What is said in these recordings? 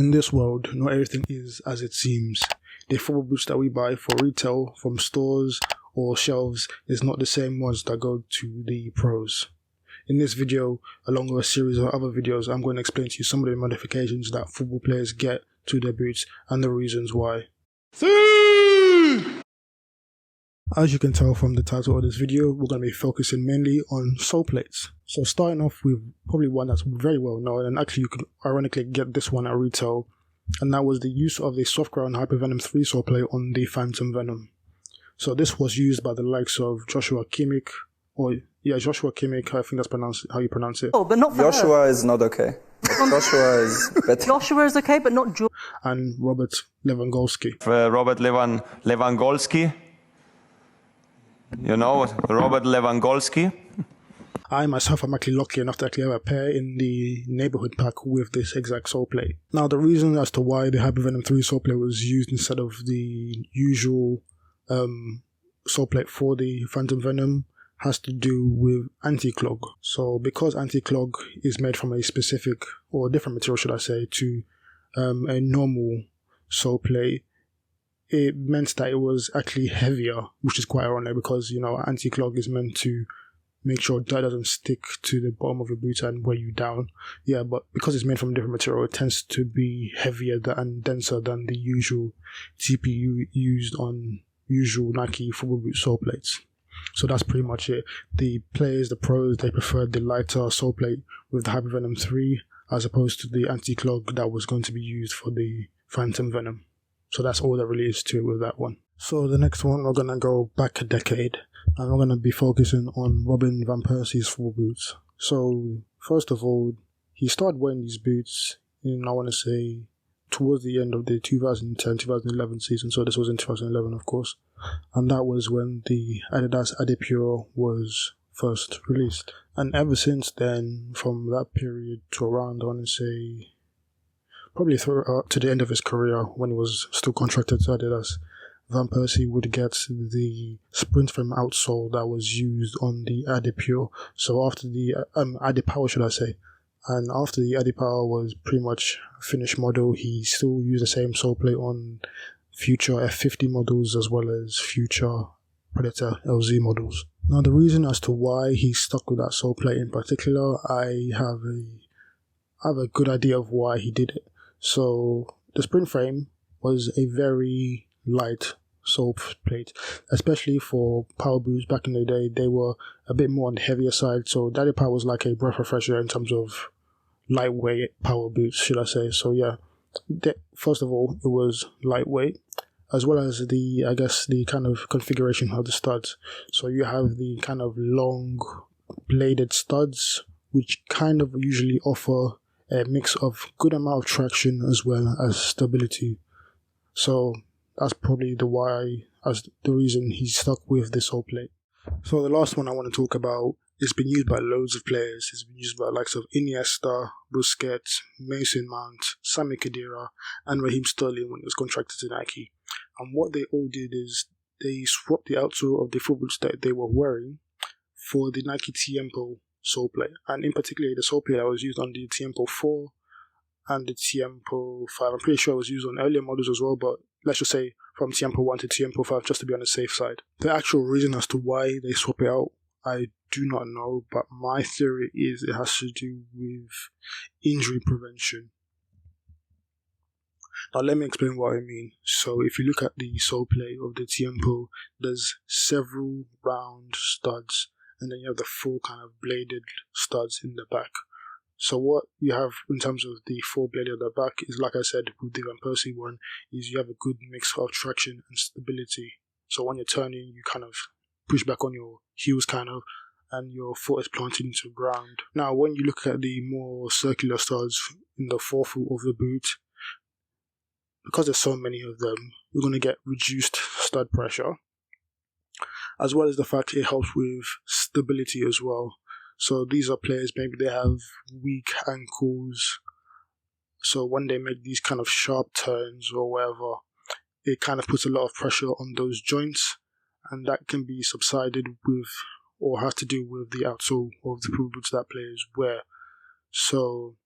In this world, not everything is as it seems. The football boots that we buy for retail from stores or shelves is not the same ones that go to the pros. In this video, along with a series of other videos, I'm going to explain to you some of the modifications that football players get to their boots and the reasons why. As you can tell from the title of this video, we're going to be focusing mainly on Soleplates. So starting off with probably one that's very well known, and actually you could ironically get this one at retail, and that was the use of the soft ground Hypervenom 3 Soleplate on the Phantom Venom. So this was used by the likes of Joshua Kimmich, Joshua Kimmich, I think that's how you pronounce it. Oh, but not for Joshua is not okay. Joshua is better. Joshua is okay, but not George. And Robert Lewandowski. Robert Lewandowski. You know, Robert Lewandowski. I myself am actually lucky enough to actually have a pair in the neighborhood pack with this exact Soleplate. Now, the reason as to why the Hypervenom 3 Soleplate was used instead of the usual Soleplate for the Phantom Venom has to do with anti-clog. So because anti-clog is made from a specific or different material, should I say, to a normal Soleplate, it meant that it was actually heavier, which is quite ironic because, you know, anti-clog is meant to make sure dirt doesn't stick to the bottom of your boot and weigh you down. Yeah, but because it's made from a different material, it tends to be heavier and denser than the usual TPU used on usual Nike football boot Soleplates. So that's pretty much it. The players, the pros, they preferred the lighter Soleplate with the Hypervenom 3 as opposed to the anti-clog that was going to be used for the Phantom Venom. So that's all there really is to it with that one. So the next one, we're going to go back a decade, and we're going to be focusing on Robin van Persie's football boots. So first of all, he started wearing these boots in, I want to say, towards the end of the 2010-2011 season. So this was in 2011, of course. And that was when the Adidas Adipure was first released. And ever since then, from that period to around, I want to say, probably to the end of his career, when he was still contracted to Adidas, Van Persie would get the sprint frame outsole that was used on the Adipure. So after the Adipower, should I say, and after the Adipower was pretty much a finished model, he still used the same Soleplate on future F50 models as well as future Predator LZ models. Now, the reason as to why he stuck with that Soleplate in particular, I have a good idea of why he did it. So the sprint frame was a very light Soleplate, especially for power boots back in the day. They were a bit more on the heavier side, so Daddy Power was like a breath of fresh air in terms of lightweight power boots, should I say. So yeah, first of all, it was lightweight, as well as the kind of configuration of the studs. So you have the kind of long bladed studs, which kind of usually offer a mix of good amount of traction as well as stability. So that's probably the reason he stuck with this Soleplate. So the last one I want to talk about, it's been used by loads of players. It's been used by the likes of Iniesta, Busquets, Mason Mount, Sami Khedira, and Raheem Sterling when he was contracted to Nike. And what they all did is they swapped the outsole of the football boots that they were wearing for the Nike Tiempo Soleplate, and in particular the Soleplate that was used on the Tiempo 4 and the Tiempo 5. I'm pretty sure it was used on earlier models as well, but let's just say from Tiempo 1 to Tiempo 5 just to be on the safe side. The actual reason as to why they swap it out, I do not know, but my theory is it has to do with injury prevention. Now let me explain what I mean. So if you look at the Soleplate of the Tiempo, there's several round studs, and then you have the full kind of bladed studs in the back. So what you have in terms of the full bladed at the back is, like I said, with the Van Persie one, is you have a good mix of traction and stability. So when you're turning, you kind of push back on your heels kind of, and your foot is planted into the ground. Now when you look at the more circular studs in the forefoot of the boot, because there's so many of them, you're going to get reduced stud pressure, as well as the fact it helps with stability as well. So these are players, maybe they have weak ankles, so when they make these kind of sharp turns or whatever, it kind of puts a lot of pressure on those joints, and that can be subsided with, or has to do with, the outsole of the football boots that players wear. So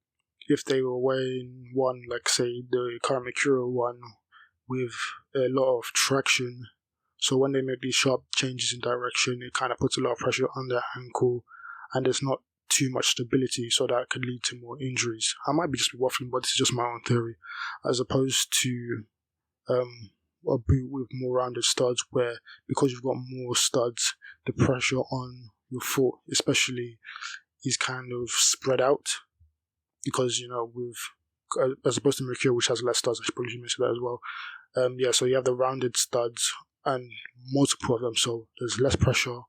if they were wearing one, like say the current Mercurial one, with a lot of traction, so when they make these sharp changes in direction, it kind of puts a lot of pressure on their ankle, and there's not too much stability, so that could lead to more injuries. I might be just waffling, but this is just my own theory, as opposed to a boot with more rounded studs, where because you've got more studs, the pressure on your foot especially is kind of spread out, because with as opposed to Mercurial, which has less studs. I should probably mention that as well. So you have the rounded studs and multiple of them, so there's less pressure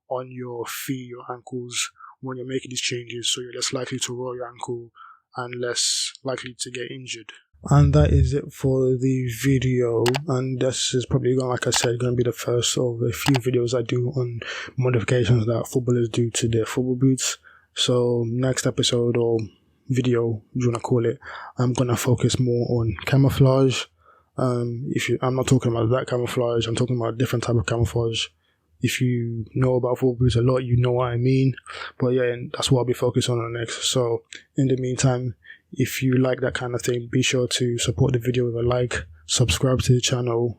on your feet, your ankles when you're making these changes, so you're less likely to roll your ankle and less likely to get injured. And that is it for the video, and this is probably going, like I said, going to be the first of a few videos I do on modifications that footballers do to their football boots. So next episode, or video, you want to call it, I'm going to focus more on camouflage. I'm not talking about that camouflage, I'm talking about a different type of camouflage. If you know about football boots a lot, you know what I mean. But yeah, and that's what I'll be focused on next. So in the meantime, if you like that kind of thing, be sure to support the video with a like, subscribe to the channel,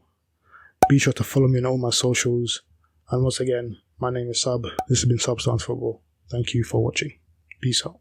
be sure to follow me on all my socials, and once again, my name is Sub. This has been SubStanceFtbl. Thank you for watching. Peace out.